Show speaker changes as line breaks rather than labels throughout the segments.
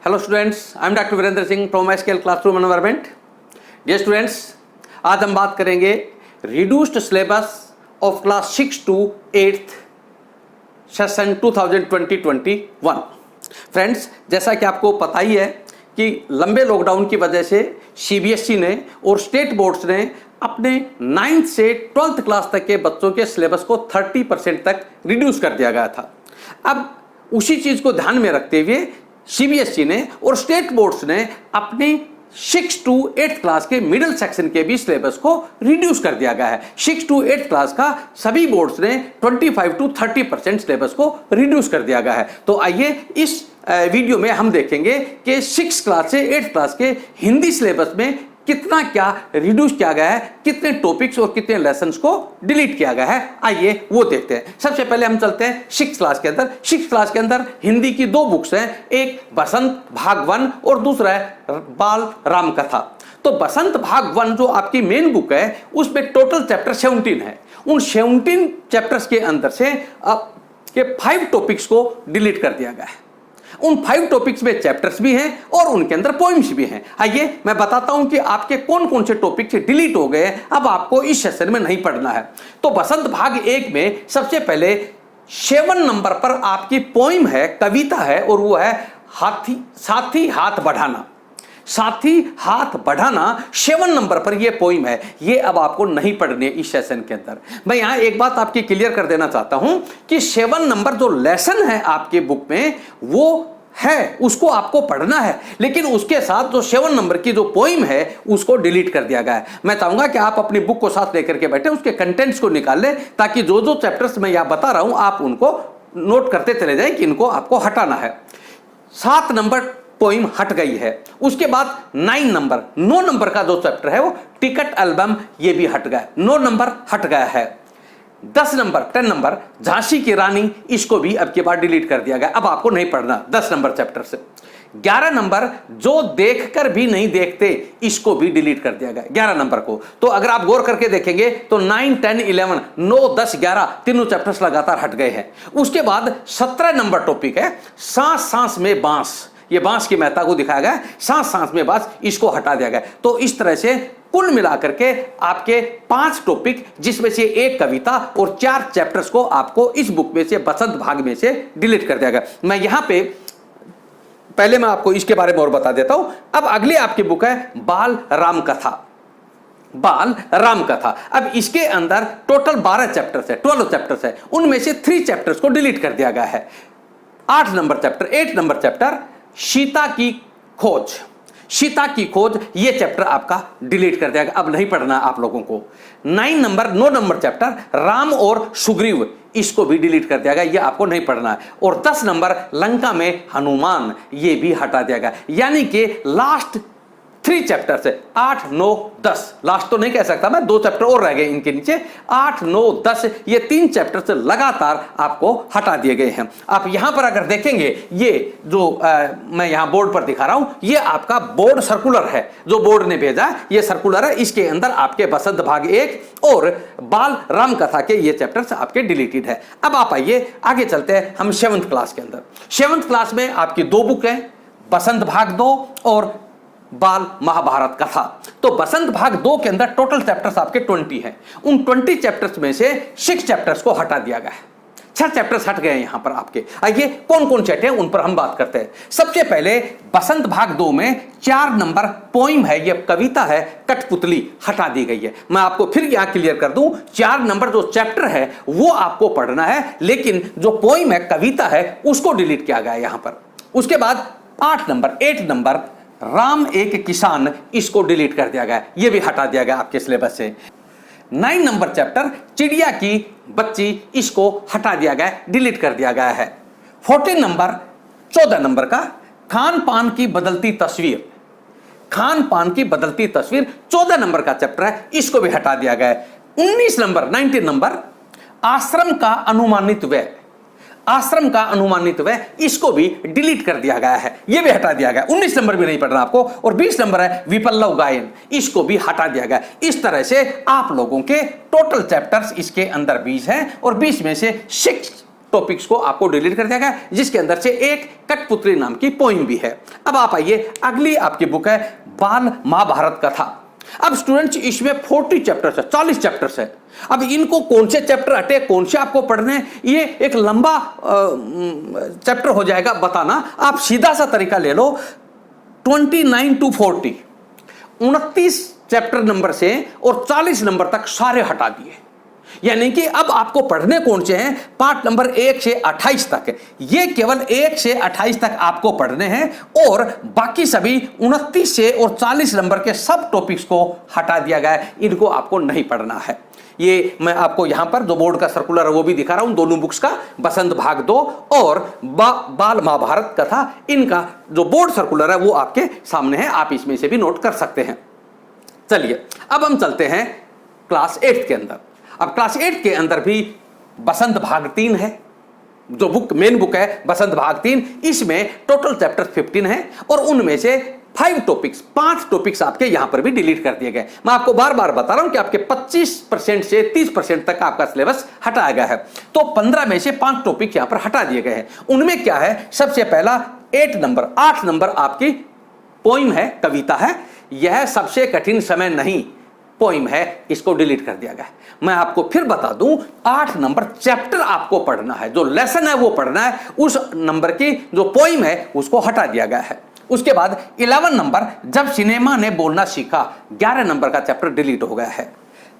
Hello students, I am doctor Virendra Singh from SKL classroom environment. Dear students, आज हम बात करेंगे reduced syllabus of class 6 to 8th session 2020-21। Friends, जैसा कि आपको पता ही है कि लंबे लॉकडाउन की वजह से सीबीएसई ने और स्टेट बोर्ड्स ने अपने 9th से 12th क्लास तक के बच्चों के सिलेबस को 30% तक रिड्यूस कर दिया गया था। अब उसी चीज़ को ध्यान में रखते हुए सीबीएसई ने और स्टेट बोर्ड्स ने अपनी 6 to 8th क्लास के मिडिल सेक्शन के भी सिलेबस को रिड्यूस कर दिया गया है। 6 to 8th क्लास का सभी बोर्ड्स ने 25 to 30% सिलेबस को रिड्यूस कर दिया गया है। तो आइए इस वीडियो में हम देखेंगे कि 6th क्लास से 8th क्लास के हिंदी सिलेबस में कितना क्या रिड्यूस किया गया है, कितने टॉपिक्स और कितने लेसन्स को डिलीट किया गया है, आइए वो देखते हैं। सबसे पहले हम चलते हैं 6th क्लास के अंदर। 6th क्लास के अंदर हिंदी की दो बुक्स हैं, एक बसंत भाग 1 और दूसरा है बाल राम कथा। तो बसंत भाग 1 जो आपकी मेन बुक है उसमें टोटल चैप्टर 17 है। उन 17 चैप्टर्स के अंदर से अब के 5 टॉपिक्स को डिलीट कर दिया गया है। उन 5 टॉपिक्स में चैप्टर्स भी हैं और उनके अंदर पोइम्स भी हैं। आइए मैं बताता हूं कि आपके कौन कौन से टॉपिक्स डिलीट हो गए, अब आपको इस सेशन में नहीं पढ़ना है। तो बसंत भाग 1 में सबसे पहले 7 नंबर पर आपकी पोइम है, कविता है, और वो है साथी हाथ बढ़ाना। साथी हाथ बढ़ाना 7 नंबर पर यह पोइम है। ये अब आपको नहीं पढ़नी है इस सेशन के अंदर। मैं यहां एक बात आपकी क्लियर कर देना चाहता हूं कि 7 नंबर जो लेसन है आपके बुक में वो है, उसको आपको पढ़ना है, लेकिन उसके साथ जो 7 नंबर की जो पोइम है उसको डिलीट कर दिया गया है। मैं चाहूंगा कि आप अपनी बुक को साथ लेकर के बैठे, उसके कंटेंट्स को निकाल लें, ताकि जो जो चैप्टर्स मैं यहां बता रहा हूं आप उनको नोट करते चले जाएं कि इनको आपको हटाना है। 7 नंबर पोइम हट गई है। उसके बाद 9 नंबर का जो चैप्टर है वो टिकट एल्बम, ये भी हट गया, 9 नंबर हट गया है। 10 नंबर झांसी की रानी, इसको भी अब के बाद डिलीट कर दिया गया, अब आपको नहीं पढ़ना 10 नंबर चैप्टर से। 11 नंबर जो देखकर भी नहीं देखते, इसको भी डिलीट कर दिया गया 11 नंबर को। तो अगर आप गौर करके देखेंगे तो 9, 10, 11, 9, 10, 11 तीनों चैप्टर्स लगातार हट गए हैं। उसके बाद 17 नंबर टॉपिक है सांस सांस में बांस। ये बांस की महत्ता को दिखाया गया, सांस सांस में बांस, इसको हटा दिया गया। तो इस तरह से कुल मिलाकर के आपके 5 टॉपिक, जिसमें से एक कविता और 4 चैप्टर्स को आपको इस बुक में से बसंत भाग में से डिलीट कर दिया गया। मैं यहां पे पहले मैं आपको इसके बारे में और बता देता हूं। अब अगली आपकी बुक है बाल राम कथा। बाल राम कथा, अब इसके अंदर टोटल 12 चैप्टर्स है, 12 चैप्टर्स है, उनमें से 3 चैप्टर्स को डिलीट कर दिया गया है। 8 नंबर चैप्टर सीता की खोज, सीता की खोज, ये चैप्टर आपका डिलीट कर दिया गया, अब नहीं पढ़ना आप लोगों को। 9 नंबर चैप्टर राम और सुग्रीव, इसको भी डिलीट कर दिया गया, ये आपको नहीं पढ़ना है। और 10 नंबर लंका में हनुमान, ये भी हटा दिया गया। यानी कि लास्ट 3 चैप्टर्स है, 8, 9, 10, लास्ट तो नहीं कह सकता मैं, 2 चैप्टर और रह गए इनके नीचे। 8, 9, 10 ये 3 चैप्टर्स लगातार आपको हटा दिए गए हैं। आप यहां पर अगर देखेंगे, ये जो मैं यहां बोर्ड पर दिखा रहा हूं, ये आपका बोर्ड सर्कुलर है जो बोर्ड ने भेजा, ये सर्कुलर है। इसके अंदर आपके बसंत भाग 1 और बाल राम कथा के ये चैप्टर्स आपके डिलीटेड है। अब आप आइए आगे चलते हैं हम 7th क्लास के अंदर। 7th क्लास में आपकी 2 बुक है, बसंत भाग 2 और बाल महाभारत कथा। तो बसंत भाग 2 के अंदर टोटल चैप्टर्स आपके 20 हैं। उन 20 चैप्टर्स में से 6 चैप्टर्स को हटा दिया गया है, 6 चैप्टर्स हट गए यहां पर आपके। आइए कौन कौन चैप्टर हैं उन पर हम बात करते हैं। सबसे पहले बसंत भाग 2 में 4 नंबर पोइम है, ये कविता है कठपुतली, हटा दी गई है। मैं आपको फिर यहां क्लियर कर दूं, 4 नंबर जो चैप्टर है वो आपको पढ़ना है, लेकिन जो पोइम है, कविता है, उसको डिलीट किया गया यहां पर। उसके बाद 8 नंबर राम एक किसान, इसको डिलीट कर दिया गया, ये भी हटा दिया गया आपके सिलेबस से। 9 नंबर चैप्टर चिड़िया की बच्ची, इसको हटा दिया गया, डिलीट कर दिया गया है। 14 नंबर का खान पान की बदलती तस्वीर, खान पान की बदलती तस्वीर 14 नंबर का चैप्टर है, इसको भी हटा दिया गया है। 19 नंबर आश्रम का अनुमानित व्यय, आश्रम का अनुमानित व्यय, इसको भी डिलीट कर दिया गया है, ये भी हटा दिया गया। 19 नंबर भी नहीं पढ़ना आपको। और 20 नंबर है विपल्लव गायन, इसको भी हटा दिया गया। इस तरह से आप लोगों के टोटल चैप्टर्स इसके अंदर 20 हैं और 20 में से 6 टॉपिक्स को आपको डिलीट कर दिया गया, जिसके अंदर से एक कठपुतली नाम की पोइम भी है। अब आप आइए, अगली आपकी बुक है बाल महाभारत कथा। अब स्टूडेंट्स इसमें 40 चैप्टर्स है, 40 चैप्टर्स है। अब इनको कौन से चैप्टर हटे, कौन से आपको पढ़ने हैं, ये एक लंबा चैप्टर हो जाएगा बताना। आप सीधा सा तरीका ले लो, 29 to 40, 29 चैप्टर नंबर से और 40 नंबर तक सारे हटा दिए। यानी कि अब आपको पढ़ने कौन से हैं, पार्ट नंबर 1 से 28 तक। ये केवल 1 से 28 तक आपको पढ़ने हैं और बाकी सभी 29 से और 40 नंबर के सब टॉपिक्स को हटा दिया गया है, इनको आपको नहीं पढ़ना है। ये मैं आपको यहां पर जो बोर्ड का सर्कुलर है वो भी दिखा रहा हूं, दोनों बुक्स का, बसंत भाग 2 और बाल महाभारत कथा, इनका जो बोर्ड सर्कुलर है वो आपके सामने है, आप इसमें से भी नोट कर सकते हैं। चलिए अब हम चलते हैं क्लास 8 के अंदर। अब क्लास 8 के अंदर भी बसंत भाग 3 है, जो बुक मेन बुक है बसंत भाग 3। इसमें टोटल चैप्टर 15 है और उनमें से 5 टॉपिक्स आपके यहां पर भी डिलीट कर दिए गए। मैं आपको बार बार बता रहा हूं कि आपके 25% से 30% तक आपका सिलेबस हटाया गया है, तो 15 में से 5 टॉपिक यहां पर हटा दिए गए हैं। उनमें क्या है, सबसे पहला 8 नंबर आपकी पोइम है, कविता है। यह सबसे कठिन समय नहीं पोइम है, इसको डिलीट कर दिया गया है। मैं आपको फिर बता दूं, 8 नंबर चैप्टर आपको पढ़ना है, जो लेसन है वो पढ़ना है, उस नंबर की जो पोइम है उसको हटा दिया गया है। उसके बाद 11 नंबर जब सिनेमा ने बोलना सीखा, 11 नंबर का चैप्टर डिलीट हो गया है।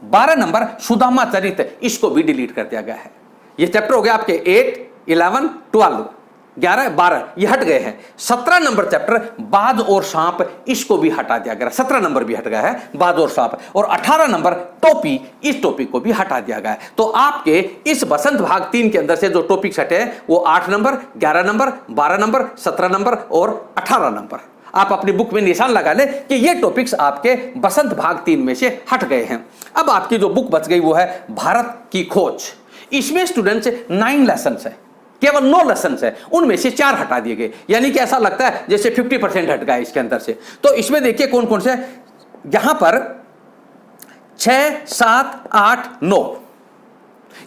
12 नंबर सुदामा चरित, इसको भी डिलीट कर दिया गया है। ये चैप्टर हो गया आपके 8, 11, 12, 11, 12 ये हट गए हैं। 17 नंबर चैप्टर बाज और सांप, इसको भी हटा दिया गया, 17 नंबर भी हट गया है, बाज और सांप। और 18 नंबर टोपी, इस टॉपिक को भी हटा दिया गया है। तो आपके इस बसंत भाग 3 के अंदर से जो टॉपिक्स हटे हैं वो 8 नंबर, 11 नंबर, 12 नंबर, 17 नंबर और 18 नंबर। आप अपनी बुक में निशान लगा ले कि ये टॉपिक्स आपके बसंत भाग 3 में से हट गए हैं। अब आपकी जो बुक बच गई वो है भारत की खोज। इसमें स्टूडेंट्स 9 लेसन है, केवल 9 लेसन है, उनमें से 4 हटा दिए गए। यानी कि ऐसा लगता है जैसे 50% हट गया इसके अंदर से। तो इसमें देखिए कौन कौन से, यहां पर 6, 7, 8, 9,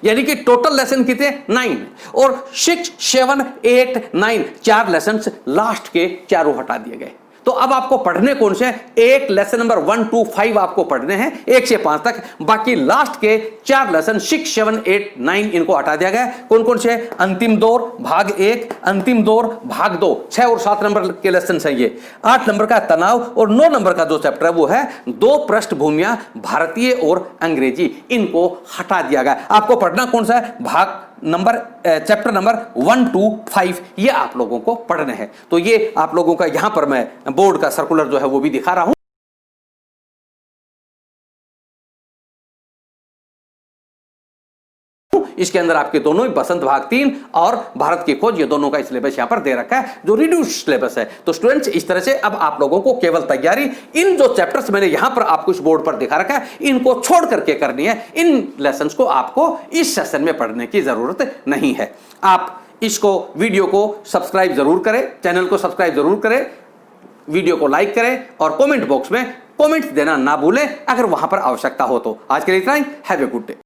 यानी कि टोटल लेसन कितने 9, और 6, 7, 8, 9 4 लेसन लास्ट के चारों हटा दिए गए। तो अब आपको पढ़ने कौन से, एक लेसन नंबर 1 to 5 आपको पढ़ने हैं, 1 से 5 तक। बाकी लास्ट के 4 लेसन 6, 7, 8, 9 इनको हटा दिया गया। कौन कौन से, अंतिम दौर भाग 1, अंतिम दौर भाग 2, 6 और 7 नंबर के लेसन है ये। 8 नंबर का तनाव और 9 नंबर का जो चैप्टर है वो है 2 पृष्ठभूमियां भारतीय और अंग्रेजी, इनको हटा दिया गया। आपको पढ़ना कौन सा है, भाग नंबर चैप्टर नंबर 1 to 5, ये आप लोगों को पढ़ने हैं। तो ये आप लोगों का यहां पर मैं बोर्ड का सर्कुलर जो है वो भी दिखा रहा हूं। इसके अंदर आपके दोनों ही बसंत भाग 3 और भारत की खोज, ये दोनों का सिलेबस यहां पर दे रखा है, जो रिड्यूस्ड सिलेबस है। तो स्टूडेंट्स इस तरह से अब आप लोगों को केवल तैयारी, इन जो चैप्टर्स मैंने यहां पर आपको इस बोर्ड पर दिखा रखा है, इनको छोड़ करके करनी है। इन लेसन्स को आपको इस सेशन में पढ़ने की जरूरत नहीं है। आप इसको, वीडियो को सब्सक्राइब जरूर करें, चैनल को सब्सक्राइब जरूर करें, वीडियो को लाइक करें और कमेंट बॉक्स में कमेंट देना ना भूलें अगर वहां पर आवश्यकता हो तो। आज के लिए इतना ही। Have a good day.